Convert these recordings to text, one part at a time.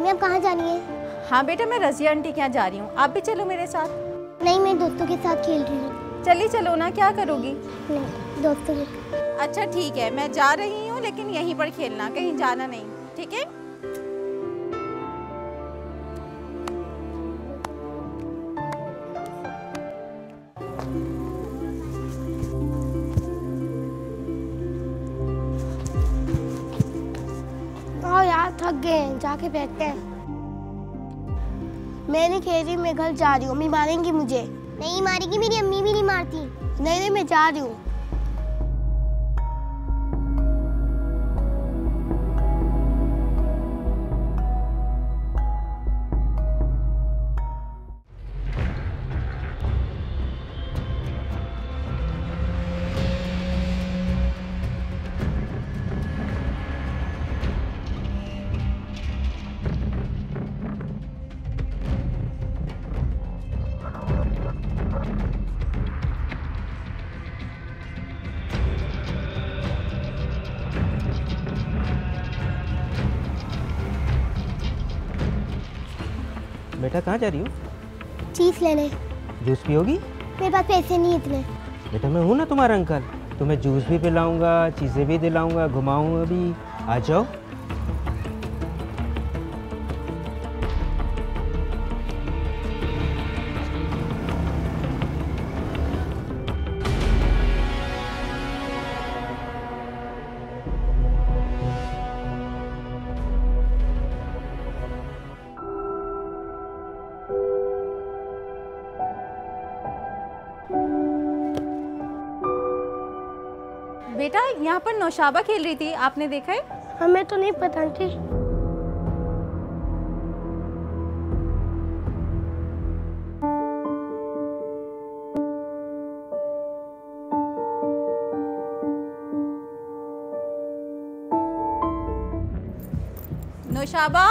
Mummy आप कहाँ जा रही हैं? हाँ बेटा, मैं रज़िया आंटी के यहाँ जा रही हूँ, आप भी चलो मेरे साथ। नहीं, मैं दोस्तों के साथ खेल रही हूँ। चली चलो ना, क्या करोगी? नहीं, दोस्तों के साथ। अच्छा ठीक है, मैं जा रही हूँ, लेकिन यहीं पर खेलना, कहीं जाना नहीं, ठीक है? यार थक गए हैं, जाके बैठते हैं। मैं नहीं खेल रही, मैं घर जा रही हूँ। अम्मी मारेंगी मुझे। नहीं मारेगी, मेरी अम्मी भी नहीं मारती। नहीं नहीं, मैं जा रही हूँ। बेटा कहाँ जा रही हो? चीज लेने। जूस पियोगी? मेरे पास पैसे नहीं इतने। बेटा मैं हूँ ना तुम्हारा अंकल, तुम्हें जूस भी पिलाऊंगा, चीज़ें भी दिलाऊंगा, घुमाऊंगा भी। आ जाओ। बेटा यहाँ पर नौशाबा खेल रही थी, आपने देखा है? हमें तो नहीं पता आंटी। नौशाबा,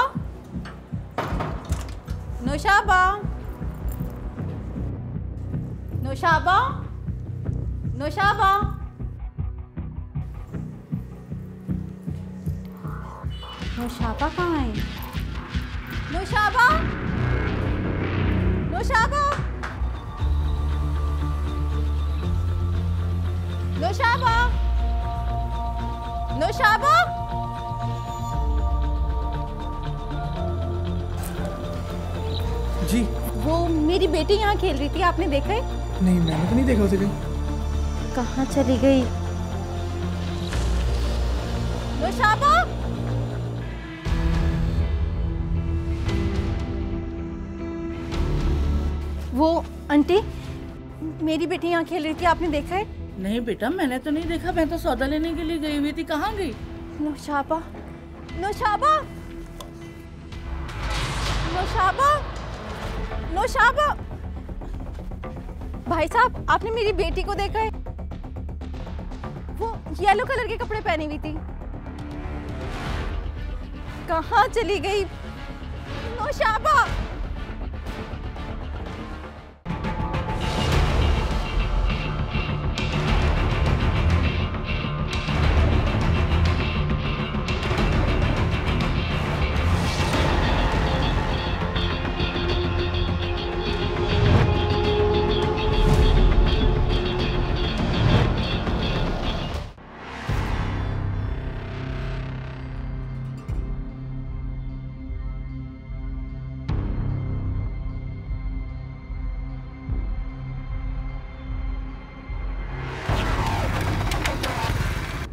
नौशाबा, नौशाबा, नौशाबा। नौशाबा कहाँ है? नौशाबा, नौशाबा, नौशाबा, नौशाबा। जी वो मेरी बेटी यहाँ खेल रही थी, आपने देखा है? नहीं, मैंने तो नहीं देखा उसे कहीं। कहाँ चली गई? नौशाबा, वो आंटी मेरी बेटी यहाँ खेल रही थी, आपने देखा है? नहीं बेटा, मैंने तो नहीं देखा, मैं तो सौदा लेने के लिए गई हुई थी। कहाँ गई? नौशाबा, नौशाबा, नौशाबा, नौशाबा। भाई साहब, आपने मेरी बेटी को देखा है? वो येलो कलर के कपड़े पहनी हुई थी, कहाँ चली गई? नौशाबा।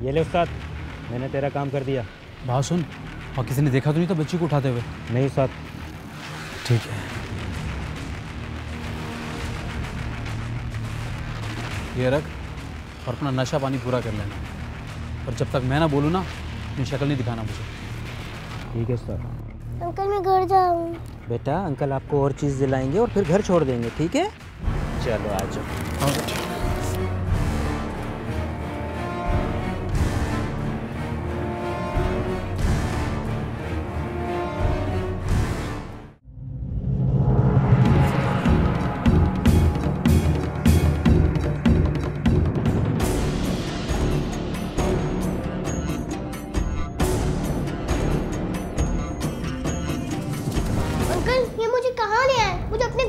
ये ले उस्ताद, मैंने तेरा काम कर दिया। बात सुन, और किसी ने देखा तो नहीं था बच्ची को उठाते हुए? नहीं उस्ताद। ठीक है, ये रख और अपना नशा पानी पूरा कर लेना, और जब तक मैं ना बोलूँ ना, अपनी शक्ल नहीं दिखाना मुझे। ठीक है उस्ताद। अंकल मैं घर जाऊँ। बेटा अंकल आपको और चीज़ दिलाएंगे और फिर घर छोड़ देंगे, ठीक है? चलो आ जाओ।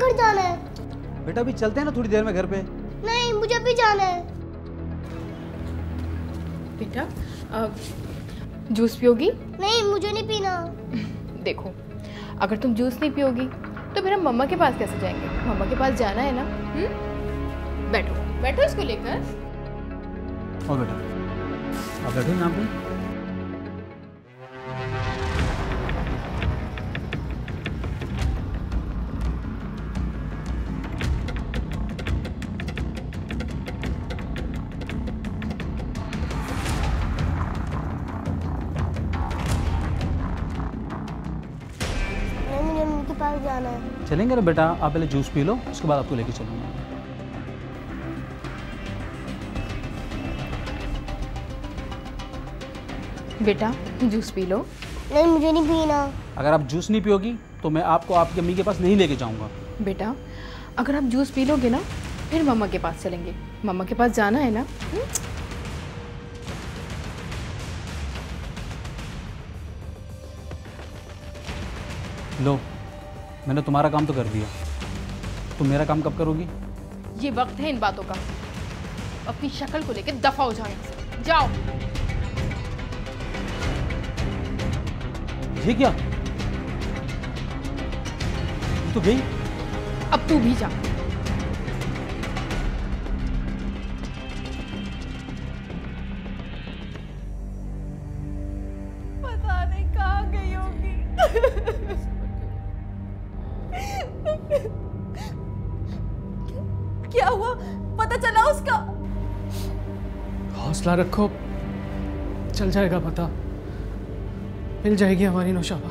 घर जाना है। बेटा अभी चलते हैं ना थोड़ी देर में घर पे। नहीं, मुझे भी जाना है। बेटा जूस पियोगी? नहीं, मुझे नहीं पीना। देखो, अगर तुम जूस नहीं पियोगी तो फिर हम मम्मा के पास कैसे जाएंगे? मम्मा के पास जाना है ना। बैठो बैठो इसको लेकर। और बेटा आप बैठो यहाँ पे। नहीं, मुझे मम्मी के पास जाना है। चलेंगे ना बेटा, आप पहले जूस पी लो, उसके बाद आपको लेके चलूँगा। बेटा जूस पी लो। नहीं, मुझे नहीं पीना। अगर आप जूस नहीं पियोगी तो मैं आपको आपकी अम्मी के पास नहीं लेके जाऊँगा। बेटा अगर आप जूस पी लोगे ना फिर मम्मा के पास चलेंगे। मम्मा के पास जाना है ना। लो, मैंने तुम्हारा काम तो कर दिया, तुम मेरा काम कब करोगी? ये वक्त है इन बातों का। अपनी शक्ल को लेकर दफा हो जाओ यहाँ से। जाओ। ये क्या? तो गई? अब तू भी जा। पता नहीं कहाँ गई होगी। क्या हुआ? पता चला उसका? हौसला रखो, चल जाएगा पता, मिल जाएगी हमारी नौशाबा।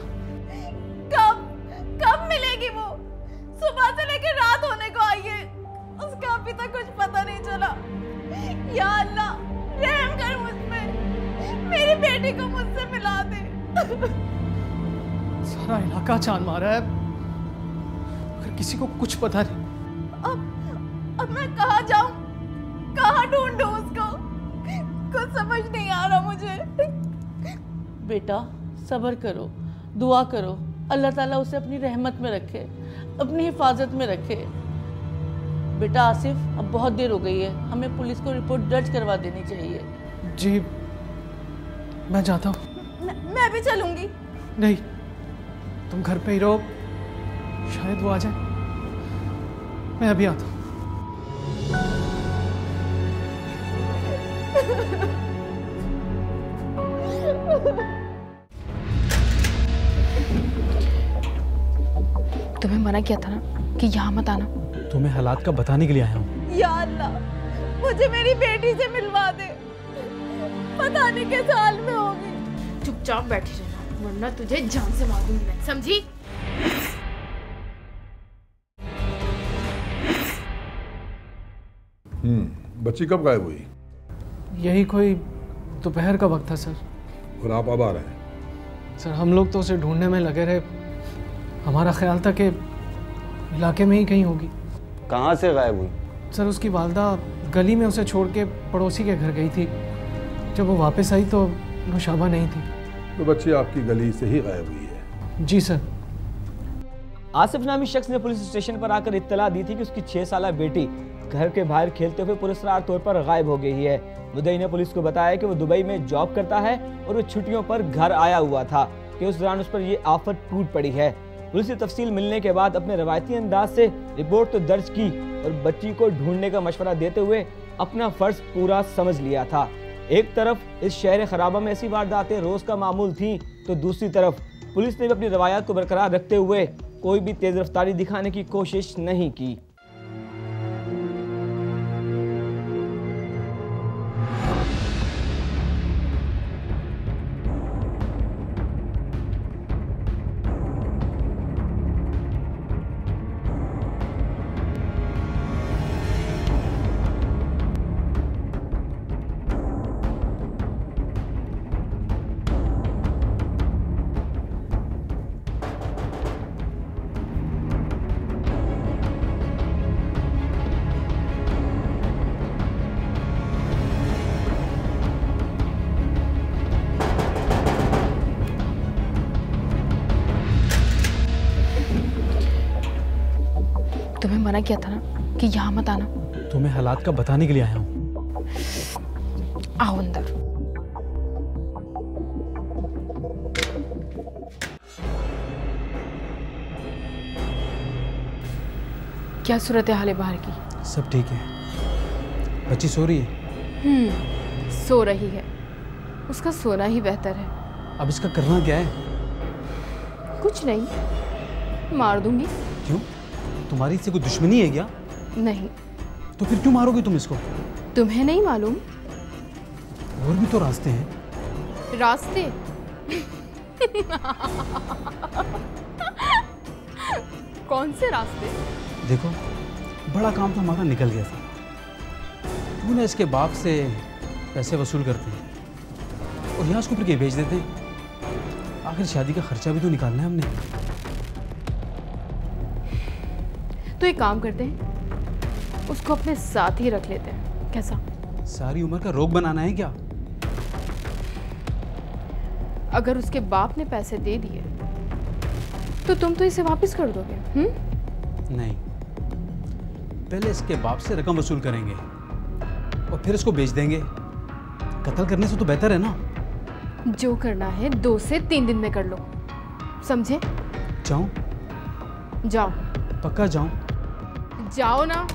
कब मिलेगी वो? सुबह से लेकर रात होने को आई है, उसका अभी तक कुछ पता नहीं चला। या अल्लाह रहम कर मुझ पे, मेरी बेटी को मुझसे मिला दे। सारा इलाका छान मारा है, मगर किसी को कुछ पता नहीं। अब मैं कहाँ जाऊं, कहाँ ढूंढूं उसको? कुछ समझ नहीं आ रहा मुझे। बेटा सब्र करो, दुआ करो, अल्लाह ताला उसे अपनी रहमत में रखे, अपनी हिफाजत में रखे। बेटा आसिफ, अब बहुत देर हो गई है, हमें पुलिस को रिपोर्ट दर्ज करवा देनी चाहिए। जी मैं जाता हूँ। मैं भी चलूंगी। नहीं, तुम घर पे ही रहो, शायद वो आ जाए। मैं अभी आता हूँ। तुम्हें मना किया था ना कि यहाँ मत आना। तुम्हें हालात का बताने के लिए आया हूँ। या अल्लाह मुझे मेरी बेटी से मिलवा दे, पता नहीं किस हाल में होगी। चुपचाप बैठी रहना वरना तुझे जान से मार दूंगी मैं, समझी? बच्ची कब गायब हुई? यही कोई दोपहर का वक्त था सर। और आप अब आ रहे हैं? सर हम लोग तो उसे ढूंढने में लगे रहे, हमारा ख्याल था कि इलाके में ही कहीं होगी। कहाँ से गायब हुई? सर उसकी वालदा गली में उसे छोड़ के पड़ोसी के घर गई थी। जब वो वापस आई तो नौशाबा नहीं थी। तो बच्ची आपकी गली से ही गायब हुई है? जी सर। आसिफ नामी शख्स ने पुलिस स्टेशन पर आकर इत्तला दी थी कि उसकी 6 साला बेटी घर के बाहर खेलते हुए पुरस्कार तौर पर गायब हो गई है। मुद्दई ने पुलिस को बताया कि वो दुबई में जॉब करता है और वो छुट्टियों पर घर आया हुआ था कि उस दौरान उस पर ये आफत टूट पड़ी है। पुलिस से तफसील मिलने के बाद अपने रवायती अंदाज से रिपोर्ट तो दर्ज की और बच्ची को ढूंढने का मशवरा देते हुए अपना फर्ज पूरा समझ लिया था। एक तरफ इस शहर खराबा में ऐसी वारदातें रोज का मामूल थी, तो दूसरी तरफ पुलिस ने भी अपनी रवायत को बरकरार रखते हुए कोई भी तेज रफ्तारी दिखाने की कोशिश नहीं की। तुम्हें मना किया था ना कि यहाँ मत आना। तुम्हें हालात का बताने के लिए आया हूँ। आओ अंदर। क्या सूरत हाल है बाहर की? सब ठीक है। बच्ची सो रही है? सो रही है। उसका सोना ही बेहतर है। अब इसका करना क्या है? कुछ नहीं, मार दूंगी। क्यों? तुम्हारी इससे कोई दुश्मनी है क्या? नहीं। तो फिर क्यों मारोगे तुम इसको? तुम्हें नहीं मालूम? और भी तो रास्ते हैं। रास्ते? कौन से रास्ते? देखो, बड़ा काम तो हमारा निकल गया था। क्यों ना इसके बाप से पैसे वसूल करते हैं और यहाँ उसको फिर के भेज देते हैं। आखिर शादी का खर्चा भी तो निकालना है हमने। तो एक काम करते हैं, उसको अपने साथ ही रख लेते हैं। कैसा? सारी उम्र का रोग बनाना है क्या? अगर उसके बाप ने पैसे दे दिए तो तुम तो इसे वापस कर दोगे? नहीं, पहले इसके बाप से रकम वसूल करेंगे और फिर इसको बेच देंगे। कत्ल करने से तो बेहतर है ना। जो करना है 2 से 3 दिन में कर लो, समझे? जाऊं? जाओ। पक्का जाऊं? जाओ ना।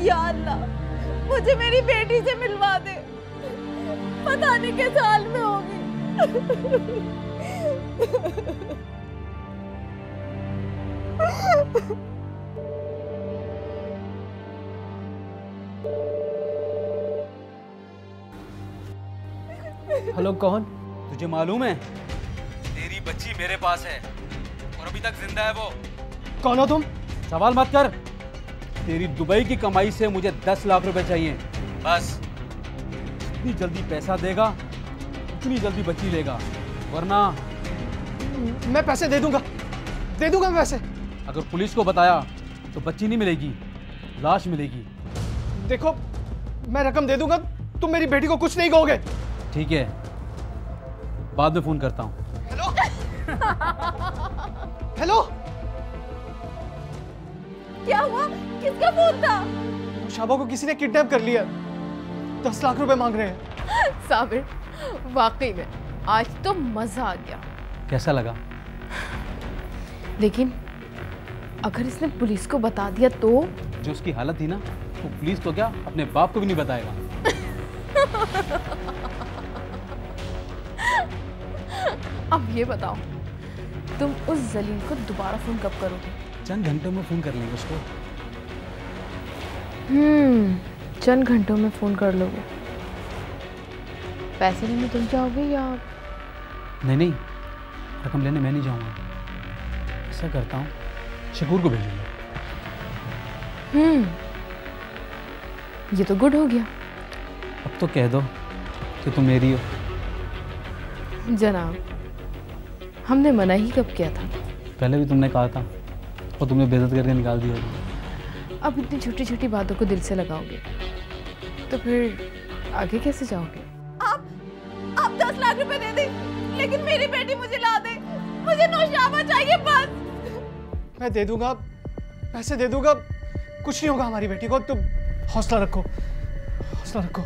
या अल्लाह, मुझे मेरी बेटी से मिलवा दे। पता नहीं किस हाल में होगी। हेलो, कौन? तुझे मालूम है तेरी बच्ची मेरे पास है और अभी तक जिंदा है वो। कौन हो तुम? सवाल मत कर। तेरी दुबई की कमाई से मुझे 10 लाख रुपए चाहिए। बस जितनी जल्दी पैसा देगा उतनी जल्दी बच्ची लेगा, वरना मैं पैसे दे दूंगा मैं पैसे। अगर पुलिस को बताया तो बच्ची नहीं मिलेगी, लाश मिलेगी। देखो, मैं रकम दे दूंगा, तुम मेरी बेटी को कुछ नहीं कहोगे। ठीक है, बाद में फोन करता हूँ। हेलो। क्या हुआ? किसका फोन था? शाबा को किसी ने किडनैप कर लिया। 10 लाख रुपए मांग रहे हैं। साबिर, वाकई में आज तो मजा आ गया। कैसा लगा? लेकिन अगर इसने पुलिस को बता दिया तो? जो उसकी हालत थी ना, वो पुलिस तो क्या अपने बाप को भी नहीं बताएगा। अब ये बताओ, तुम उस जलील को दोबारा फोन कब करोगे? चंद घंटों में फोन कर लेंगे उसको। चंद घंटों में फोन कर लोगे? पैसे लेने तुम जाओगे या? नहीं, रकम लेने मैं नहीं जाऊंगा। ऐसा करता हूँ, शकूर को भेजूंगा। ये तो गुड हो गया। अब तो कह दो कि तुम मेरी हो। जनाब, हमने मना ही कब किया था? पहले भी तुमने कहा था और तुमने बेइज्जत करके निकाल दिया था। अब इतनी छोटी छोटी बातों को दिल से लगाओगे तो फिर आगे कैसे जाओगे? आप 10 लाख रुपए दे दे, लेकिन मेरी बेटी मुझे ला दे। मुझे नौशाबा चाहिए बस। मैं दे दूंगा, पैसे दे दूंगा, कुछ नहीं होगा हमारी बेटी को। तुम हौसला रखो, हौसला रखो।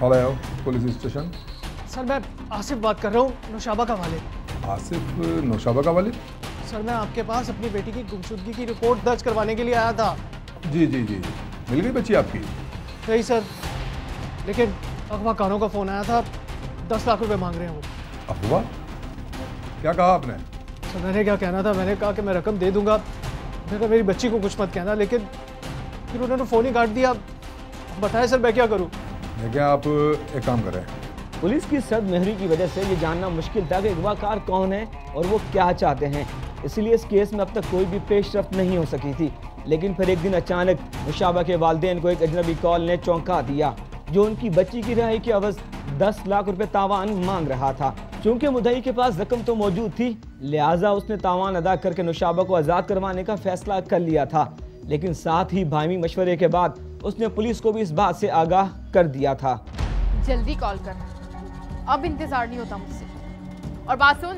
कॉल आया हो पुलिस स्टेशन? सर, मैं आसिफ बात कर रहा हूँ, नौशाबा का वालिद। आसिफ नौशाबा का वालिद? सर, मैं आपके पास अपनी बेटी की गुमशुदगी की रिपोर्ट दर्ज करवाने के लिए आया था। जी जी जी, मिल गई बच्ची आपकी? नहीं सर, लेकिन अगवा कानों का फ़ोन आया था, 10 लाख रुपए मांग रहे हैं वो। अफवाह? क्या कहा आपने? सर, मैंने क्या कहना था, मैंने कहा कि मैं रकम दे दूंगा, मैंने मेरी बच्ची को कुछ मत कहना, लेकिन फिर उन्होंने फ़ोन ही काट दिया। बताएं सर, मैं क्या करूँ? देखिए, आप एक काम करें, पुलिस की सदमेहरी की वजह से ये जानना मुश्किल था कि अगवाकार कौन है और वो क्या चाहते हैं, इसलिए इस केस में अब तक कोई भी पेशरफ्त नहीं हो सकी थी। लेकिन फिर एक दिन अचानक नुशाबा के वालिदैन को एक अजनबी कॉल ने चौंका दिया, जो उनकी बच्ची की रिहाई की अवज़ 10 लाख रुपए तावान मांग रहा था। चूंकि मुद्दई के पास रकम तो मौजूद थी, लिहाजा उसने तावान अदा करके नुशाबा को आज़ाद करवाने का फैसला कर लिया था। लेकिन साथ ही भाईमी मशवरे के बाद उसने पुलिस को भी इस बात से आगाह कर दिया था। जल्दी कॉल कर, अब इंतजार नहीं होता मुझसे। और बात सुन,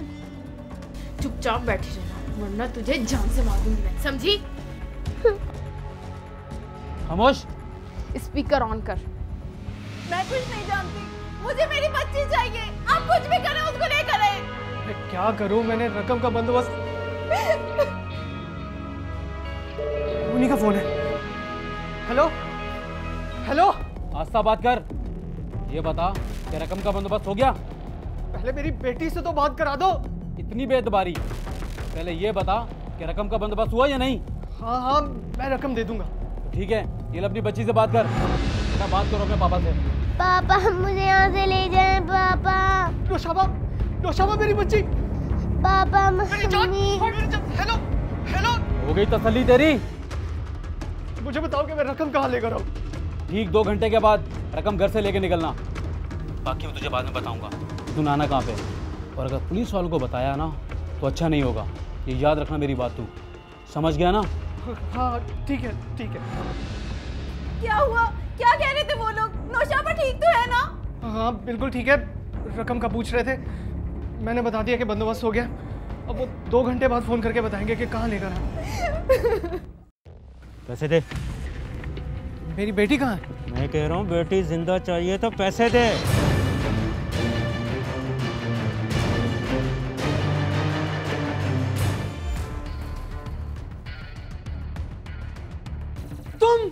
चुपचाप बैठी रहना वरना तुझे जान से मार दूंगी मैं, समझी? खामोश। स्पीकर ऑन कर। मैं कुछ नहीं जानती, मुझे मेरी बच्ची चाहिए। आप कुछ भी करें, उसको ले करें। मैं क्या करूं? मैंने रकम का बंदोबस्त। उन्हीं का फोन है। हेलो हेलो, आस्था बात कर। ये बता कि रकम का बंदोबस्त हो गया? पहले मेरी बेटी से तो बात करा दो। इतनी बेदबारी? पहले ये बता कि रकम का बंदोबस्त हुआ या नहीं? हाँ हाँ, मैं रकम दे दूंगा। ठीक है, ये अपनी बच्ची से बात कर। बेटा बात करो अपने पापा से। पापा मुझे यहाँ से ले जाएं पापा। नौशाबा, नौशाबा मेरी बच्ची। Papa mummy. हेलो हेलो, हो गई तसल्ली तेरी? मुझे बताओ कि मैं रकम कहाँ लेकर आऊँ? ठीक 2 घंटे के बाद रकम घर से लेके निकलना, बाकी मैं तुझे बाद में बताऊंगा। तू नाना कहाँ पे? और अगर पुलिस वालों को बताया ना तो अच्छा नहीं होगा, ये याद रखना मेरी बात। तू समझ गया ना? हाँ ठीक है ठीक है। क्या हुआ? क्या कह रहे थे वो लोग? नौशाबा ठीक तो है ना? हाँ बिल्कुल ठीक है। रकम का पूछ रहे थे, मैंने बता दिया कि बंदोबस्त हो गया। अब वो 2 घंटे बाद फोन करके बताएंगे कि कहाँ लेकर आए। पैसे दे। मेरी बेटी कहाँ है? मैं कह रहा हूँ बेटी जिंदा चाहिए तो पैसे दे। तुम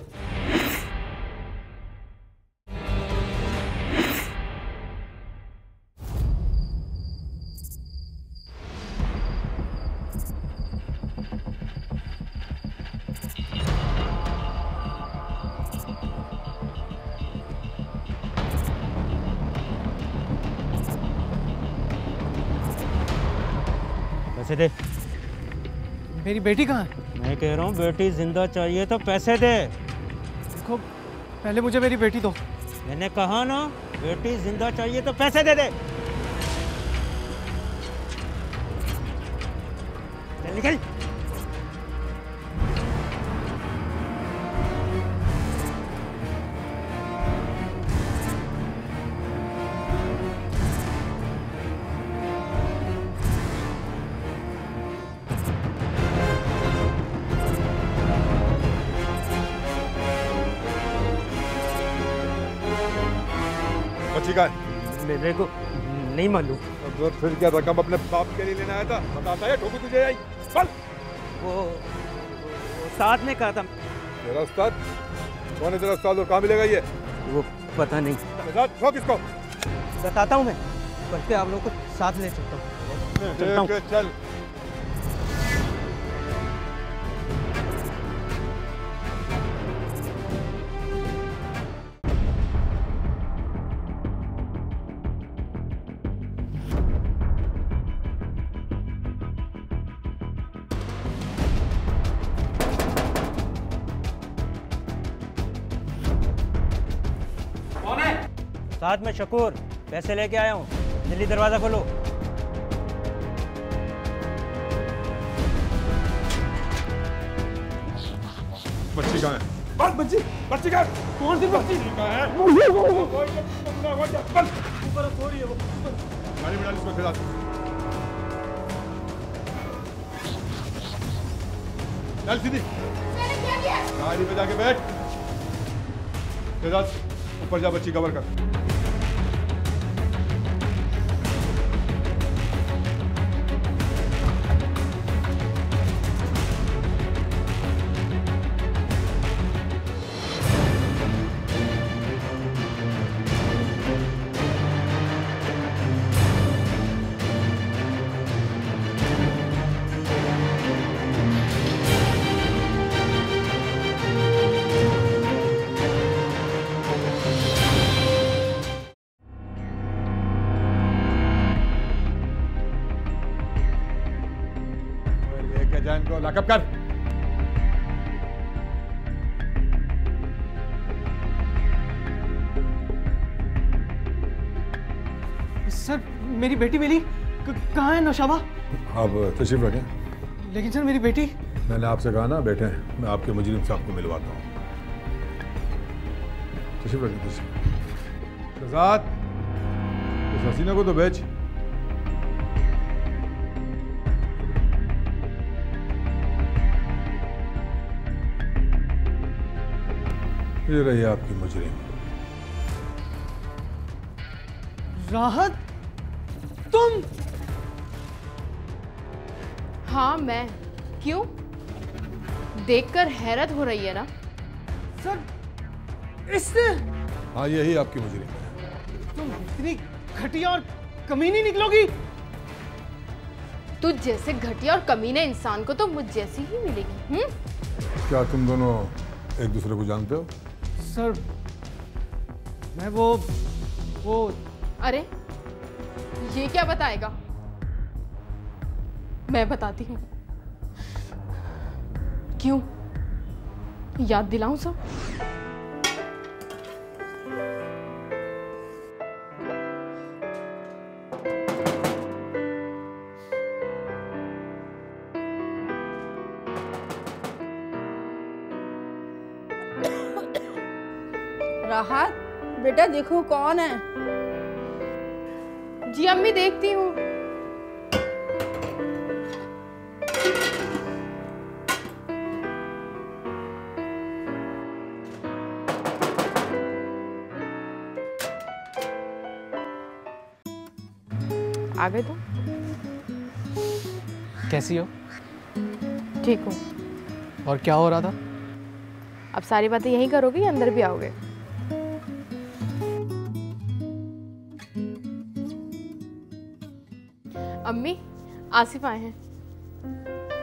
पैसे दे। मेरी बेटी कहाँ है? मैं कह रहा हूँ बेटी जिंदा चाहिए तो पैसे दे। देखो पहले मुझे मेरी बेटी दो। मैंने कहा ना बेटी जिंदा चाहिए तो पैसे दे दे। चल निकल। बच्ची का है? मेरे को नहीं मालूम। तो फिर क्या रकम अपने बाप के लिए लेना आया था? बताता है ठोकू तुझे आई। चल। वो साथ में कहा था। तेरा उस्ताद? कौन है तेरा उस्ताद और कहाँ मिलेगा ये? वो पता नहीं। ठोक इसको। बताता हूँ मैं, बल्कि आप लोगों को साथ ले सकता हूँ। चलता हूँ। चल। साथ में शकूर, पैसे लेके आया हूँ, जल्दी दरवाजा खोलो। बच्ची कहाँ है? बच्ची बच्ची कहाँ है? कौन सी बच्ची कहाँ है? गाड़ी में डाल इसको फिर चल सीधी गाड़ी में जाके बैठ। ऊपर जा, बच्ची कवर कर। ले जा इनको, लॉकअप कर। सर मेरी बेटी मिली, कहाँ है नौशाबा? आप तशरीफ रखें। लेकिन सर मेरी बेटी। मैंने आपसे कहा ना बेटे, मैं आपके मुजरिम साहब को मिलवाता हूँ। तशरीफ रखें, तशरीफ। शहजाद, इस हसीना को तो बेच। ये रही आपकी मुजरिम। राहत, तुम? हाँ मैं। क्यों? देखकर हैरत हो रही है ना? सर इससे? हाँ यही आपकी मुजरिम है। तुम इतनी घटिया और कमीनी निकलोगी? तुझ जैसे घटिया और कमीने इंसान को तो मुझ जैसी ही मिलेगी। क्या तुम दोनों एक दूसरे को जानते हो? सर मैं वो अरे ये क्या बताएगा? मैं बताती हूँ। क्यों? याद दिलाऊं सब? राहत बेटा देखो कौन है। जी अम्मी देखती हूँ। आ गए तुम? कैसी हो? ठीक हूँ। और क्या हो रहा था? अब सारी बातें यहीं करोगे या अंदर भी आओगे? अम्मी आसिफ आए हैं।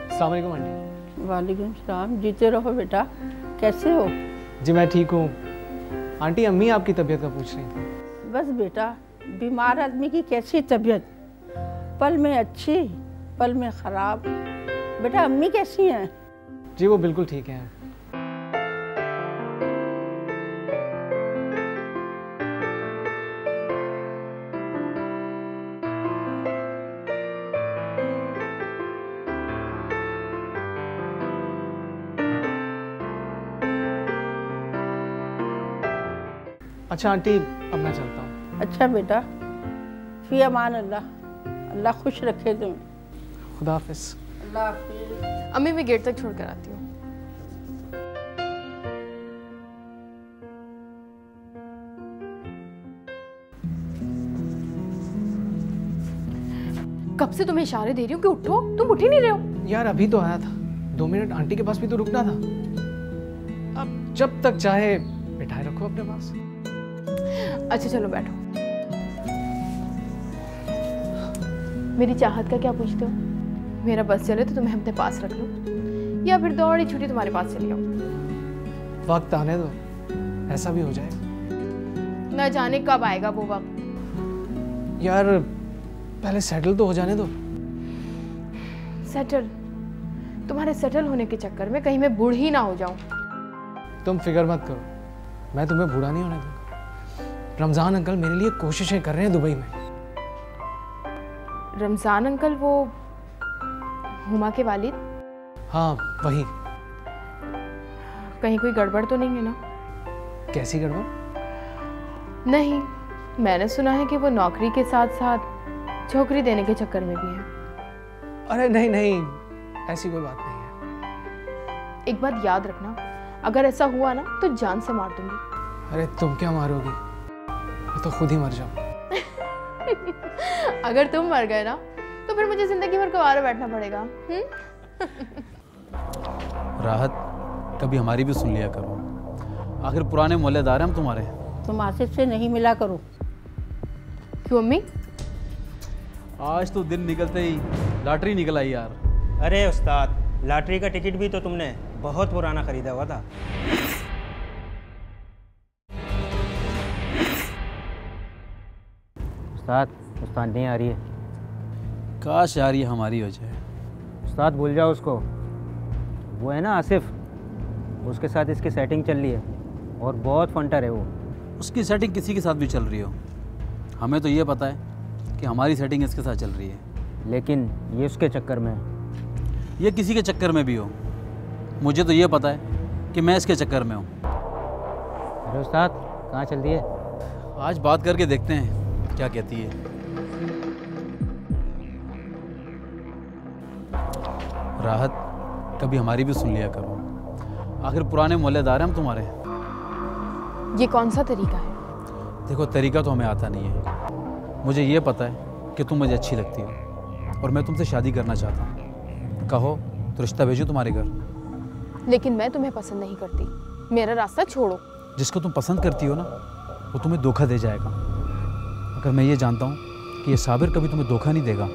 अस्सलाम वालेकुम आंटी। वालेकुम सलाम। जीते रहो बेटा। कैसे हो? जी मैं ठीक हूँ आंटी। अम्मी आपकी तबीयत का पूछ रही थी। बस बेटा, बीमार आदमी की कैसी तबीयत, पल में अच्छी पल में खराब। बेटा अम्मी कैसी हैं? जी वो बिल्कुल ठीक हैं। अच्छा आंटी अब मैं चलता हूँ। अच्छा बेटा, फी अमान अल्लाह। अल्लाह खुश रखे तुम्हें। खुदा हाफिज। अल्लाह हाफिज। अम्मी मैं गेट तक छोड़ कर आती हूँ। कब से तुम्हें इशारे दे रही हूँ कि उठो, तुम उठ ही नहीं रहे हो। यार अभी तो आया था, 2 मिनट आंटी के पास भी तो रुकना था। अब जब तक चाहे बिठाए रखो अपने पास। अच्छा चलो बैठो। मेरी चाहत का क्या पूछते हो? मेरा बस चले तो तुम्हें अपने पास रख लूं, या फिर दौड़ी छुट्टी तुम्हारे पास चली आऊं? वक्त आने दो, ऐसा भी हो जाएगा। न जाने कब आएगा वो वक्त। यार पहले सेटल तो हो जाने दो। सेटल? तुम्हारे सेटल होने के चक्कर में कहीं मैं बूढ़ी ना हो जाऊं। तुम फिक्र मत करो, मैं तुम्हें बूढ़ा नहीं होने दूंगा। रमजान अंकल मेरे लिए कोशिशें कर रहे हैं दुबई में। रमजान अंकल वो हुमा के वालिद? हाँ वही। कहीं कोई गड़बड़ तो नहीं है ना? कैसी गड़बड़? नहीं, मैंने सुना है कि वो नौकरी के साथ साथ छोकरी देने के चक्कर में भी है। अरे नहीं नहीं, ऐसी कोई बात नहीं है। एक बात याद रखना, अगर ऐसा हुआ ना तो जान से मार दूंगी। अरे तुम क्या मारोगी, मैं तो खुद ही मर जाऊं। अगर तुम मर गए ना तो फिर मुझे जिंदगी भर कुंवारा बैठना पड़ेगा। राहत कभी हमारी भी सुन लिया करो, आखिर पुराने मोहल्लेदार हैं हम तुम्हारे। तुम आसिफ से नहीं मिला करो। क्यों अम्मी? आज तो दिन निकलते ही लॉटरी निकल आई यार। अरे उस्ताद, लॉटरी का टिकट भी तो तुमने बहुत पुराना खरीदा हुआ था। उस्ताद नहीं आ रही है। काश यार ये हमारी हो जाए। उस्ताद भूल जाओ उसको। वो है ना आसिफ, उसके साथ इसकी सेटिंग चल रही है और बहुत फंटर है वो। उसकी सेटिंग किसी के साथ भी चल रही हो, हमें तो ये पता है कि हमारी सेटिंग इसके साथ चल रही है। लेकिन ये उसके चक्कर में है। ये किसी के चक्कर में भी हो, मुझे तो ये पता है कि मैं इसके चक्कर में हूँ। अरे उस्ताद कहाँ चल रही है? आज बात करके देखते हैं क्या कहती है। राहत, कभी हमारी भी सुन लिया करो, आखिर पुराने मोहल्लेदार हैं हम तुम्हारे। ये कौन सा तरीका है? देखो, तरीका तो हमें आता नहीं है। मुझे ये पता है कि तुम मुझे अच्छी लगती हो और मैं तुमसे शादी करना चाहता हूँ। कहो तो रिश्ता भेजो तुम्हारे घर। लेकिन मैं तुम्हें पसंद नहीं करती, मेरा रास्ता छोड़ो। जिसको तुम पसंद करती हो ना, वो तुम्हें धोखा दे जाएगा। अगर मैं ये जानता हूँ कि ये साबिर कभी तुम्हें धोखा नहीं देगा।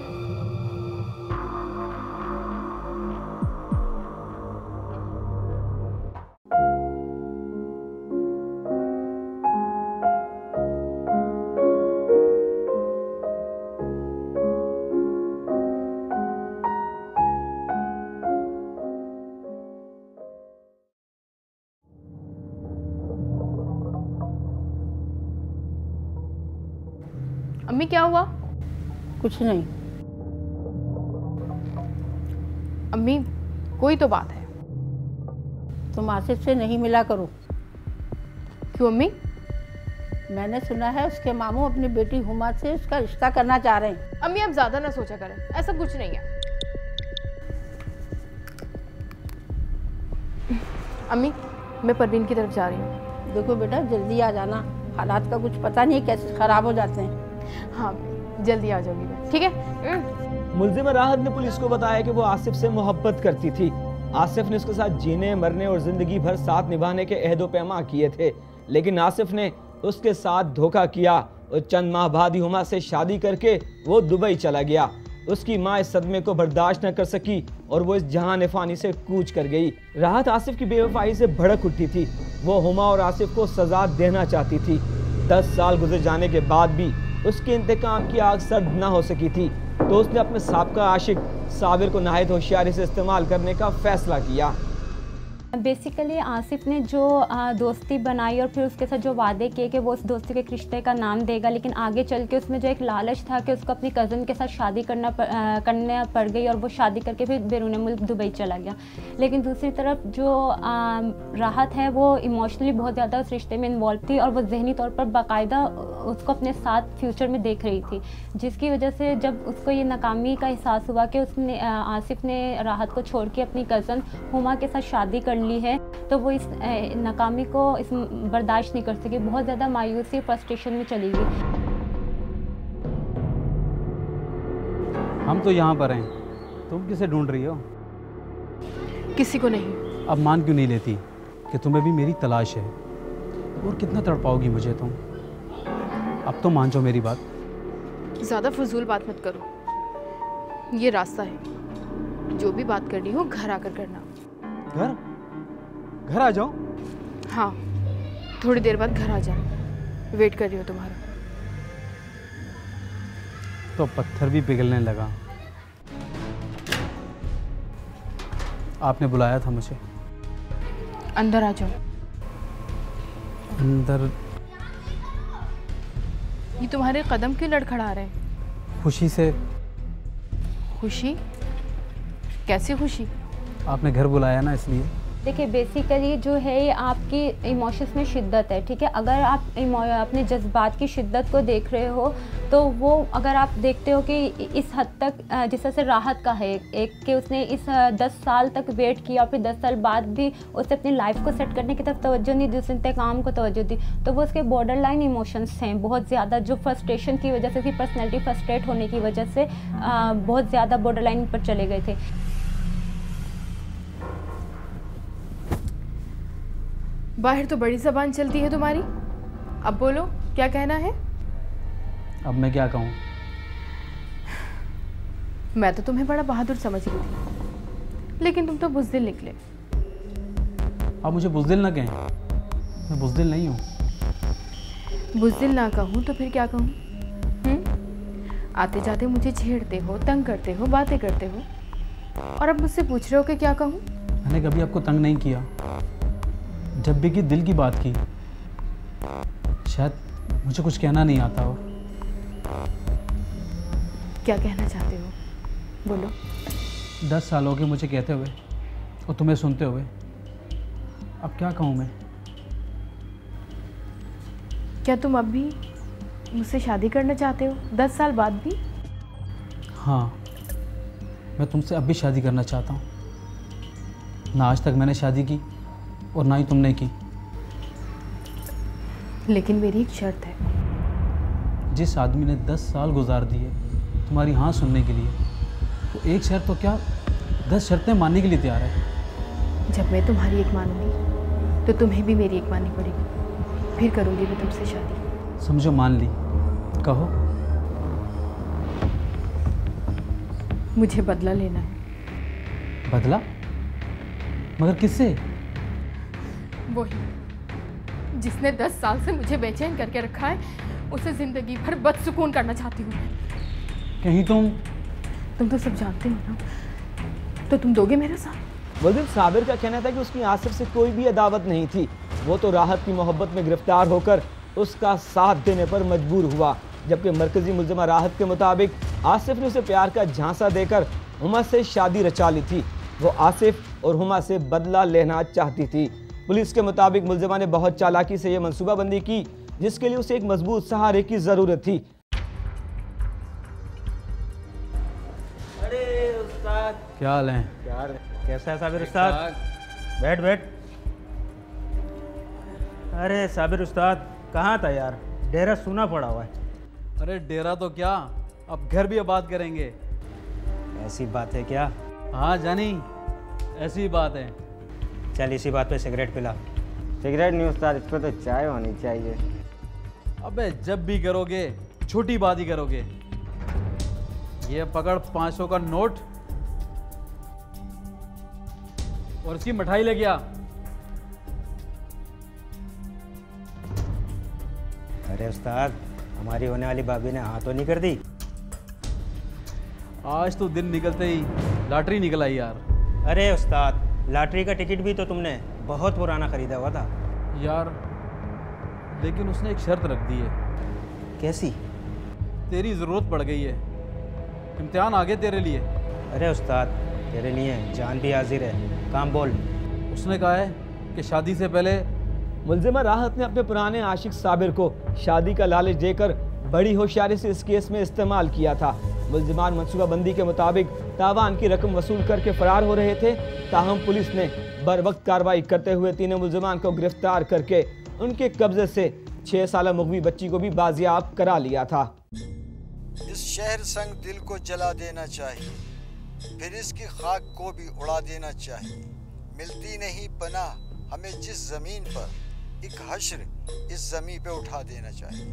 अम्मी क्या हुआ? कुछ नहीं। अम्मी कोई तो बात है। तुम आसिफ से नहीं मिला करो। क्यों अम्मी? मैंने सुना है उसके मामू अपनी बेटी हुमा से उसका रिश्ता करना चाह रहे हैं। अम्मी आप ज्यादा ना सोचा करें, ऐसा कुछ नहीं है। अम्मी मैं परवीन की तरफ जा रही हूँ। देखो बेटा, जल्दी आ जाना, हालात का कुछ पता नहीं कैसे खराब हो जाते हैं। हाँ जल्दी आ जाऊंगी मैं, ठीक है। मुलजिम राहत ने पुलिस को बताया कि वो आसिफ से मोहब्बत करती थी। आसिफ ने उसके साथ जीने मरने और जिंदगी भर साथ निभाने के अहदो पैमा किए थे, लेकिन आसिफ ने उसके साथ धोखा किया और चंद माह बाद ही हुमा से शादी करके वो दुबई चला गया। उसकी माँ इस सदमे को बर्दाश्त न कर सकी और वो इस जहान फानी से कूच कर गई। राहत आसिफ की बेवफाई से भड़क उठी थी। वो हुमा और आसिफ को सजा देना चाहती थी। 10 साल गुजर जाने के बाद भी उसके इंतकाम की आग सर्द ना हो सकी थी, तो उसने अपने साबका आशिक साबिर को नहायत होशियारी से इस्तेमाल करने का फैसला किया। बेसिकली आसिफ ने जो दोस्ती बनाई और फिर उसके साथ जो वादे किए कि वो उस दोस्ती के रिश्ते का नाम देगा, लेकिन आगे चल के उसमें जो एक लालच था कि उसको अपनी कज़न के साथ शादी करना पड़ गई और वो शादी करके फिर बैरून मुल्क दुबई चला गया। लेकिन दूसरी तरफ जो राहत है वो इमोशनली बहुत ज़्यादा उस रिश्ते में इन्वॉल्व थी और वो जहनी तौर पर बाकायदा उसको अपने साथ फ्यूचर में देख रही थी, जिसकी वजह से जब उसको ये नाकामी का एहसास हुआ कि उसने आसिफ ने राहत को छोड़ के अपनी कज़न हुमा के साथ शादी कर ली है, तो वो इस नाकामी को इस बर्दाश्त नहीं कर सकी। बहुत ज़्यादा मायूसी फ्रस्ट्रेशन में चली गई। हम तो यहाँ पर हैं, तुम किसे ढूंढ रही हो? किसी को नहीं। अब मान क्यों नहीं लेती कि तुम्हें भी मेरी तलाश है? और कितना तड़पाओगी मुझे तुम? अब तो मान जाओ मेरी बात। ज़्यादा फजूल बात मत करो, ये रास्ता है। जो भी बात करनी हो घर आकर करना। घर आ जाओ? हाँ, थोड़ी देर बाद घर आ जाओ, वेट कर रही हो तुम्हारा। तो पत्थर भी पिघलने लगा। आपने बुलाया था मुझे। अंदर आ जाओ। अंदर? ये तुम्हारे कदम क्यों लड़खड़ा रहे हैं? खुशी से। खुशी? कैसी खुशी? आपने घर बुलाया ना, इसलिए। देखिए बेसिकली जो है ये आपकी इमोशंस में शिद्दत है, ठीक है। अगर आप अपने जज्बात की शिद्दत को देख रहे हो तो वो अगर आप देखते हो कि इस हद तक जिस तरह से राहत का है एक कि उसने इस 10 साल तक वेट किया और फिर 10 साल बाद भी उसने अपनी लाइफ को सेट करने की तरफ तवज्जो नहीं दी, उसने इंतकाम को तवज्जो दी, तो वो उसके बॉर्डर लाइन इमोशंस हैं बहुत ज़्यादा, जो फ्रस्ट्रेशन की वजह से, उसकी पर्सनैलिटी फ्रस्ट्रेट होने की वजह से बहुत ज़्यादा बॉर्डर लाइन पर चले गए थे। बाहर तो बड़ी ज़बान चलती है तुम्हारी, अब बोलो क्या कहना है? अब मैं क्या कहूँ? मैं तो तुम्हें बड़ा बहादुर समझ रही थी, लेकिन तुम तो बुज़दिल निकले। आप मुझे बुज़दिल ना कहें, मैं बुज़दिल नहीं हूँ। बुज़दिल ना कहूँ तो फिर क्या कहूँ? आते जाते मुझे छेड़ते हो, तंग करते हो, बातें करते हो। और अब मुझसे पूछ रहे हो कि क्या कहूँ? मैंने कभी आपको तंग नहीं किया। जब भी कि दिल की बात की, शायद मुझे कुछ कहना नहीं आता हो। क्या कहना चाहते हो, बोलो। 10 साल हो गए मुझे कहते हुए और तुम्हें सुनते हुए। अब क्या कहूँ मैं? क्या तुम अब भी मुझसे शादी करना चाहते हो 10 साल बाद भी? हाँ, मैं तुमसे अब भी शादी करना चाहता हूँ। ना आज तक मैंने शादी की और ना ही तुमने की। लेकिन मेरी एक शर्त है। जिस आदमी ने 10 साल गुजार दिए तुम्हारी हाँ सुनने के लिए, तो एक शर्त तो क्या 10 शर्तें मानने के लिए तैयार है। जब मैं तुम्हारी एक मानूंगी तो तुम्हें भी मेरी एक माननी पड़ेगी। फिर करूंगी मैं तुमसे शादी। समझो मान ली। कहो। मुझे बदला लेना है। बदला? मगर किससे? वही जिसने 10 साल से मुझे बेचैन करके रखा है, उसे जिंदगी भर बदसुकून करना चाहती हूँ। कहीं तुम तो सब जानते हो ना, तो तुम दोगे मेरा साथ? मुल्जिम साबिर का कहना था कि उसकी आसिफ से कोई भी अदावत नहीं थी। वो तो राहत की मोहब्बत में गिरफ्तार होकर उसका साथ देने पर मजबूर हुआ, जबकि मरकजी मुल्जिमा राहत के मुताबिक आसिफ ने उसे प्यार का झांसा देकर हुमा से शादी रचा ली थी। वो आसिफ और हुमा से बदला लेना चाहती थी। पुलिस के मुताबिक मुल्जिमा ने बहुत चालाकी से यह मंसूबाबंदी की, जिसके लिए उसे एक मजबूत सहारे की जरूरत थी। अरे उस्ताद, क्या हाल है? यार कैसा है साबिर उस्ताद? बैठ बैठ। अरे साबिर उस्ताद कहाँ था यार? डेरा सुना पड़ा हुआ है। अरे डेरा तो क्या, अब घर भी आबाद करेंगे। ऐसी बात है क्या? हाँ जानी, ऐसी बात है। चल इसी बात पे सिगरेट पिला। सिगरेट नहीं उस्ताद, इस पर तो चाय होनी चाहिए। अबे जब भी करोगे छोटी बात ही करोगे। ये पकड़ 500 का नोट और इसकी मिठाई ले गया। अरे उस्ताद, हमारी होने वाली भाभी ने हाँ तो नहीं कर दी? आज तो दिन निकलते ही लॉटरी निकल आई यार। अरे उस्ताद, लॉटरी का टिकट भी तो तुमने बहुत पुराना खरीदा हुआ था यार, लेकिन उसने एक शर्त रख दी है। कैसी? तेरी ज़रूरत पड़ गई है, इम्तिहान आगे तेरे लिए। अरे उस्ताद, तेरे लिए जान भी हाजिर है, काम बोल। उसने कहा है कि शादी से पहले। मुल्जिमा राहत ने अपने पुराने आशिक साबिर को शादी का लालच देकर बड़ी होशियारी से इस केस में इस्तेमाल किया था। मुल्जिमान मनसूबाबंदी के मुताबिक तावान की रकम वसूल करके फरार हो रहे थे, ताहम पुलिस ने बरवक्त कार्रवाई करते हुए तीनों मुल्जिमान को गिरफ्तार करके उनके कब्जे से 6 साला मुगवी बच्ची को भी बाजियाब करा लिया था। इस शहर संग दिल को जला देना चाहिए, फिर इसकी खाक को भी उड़ा देना चाहिए। मिलती नहीं पनाह हमें जिस जमीन पर, एक हश्र इस जमीन पे उठा देना चाहिए।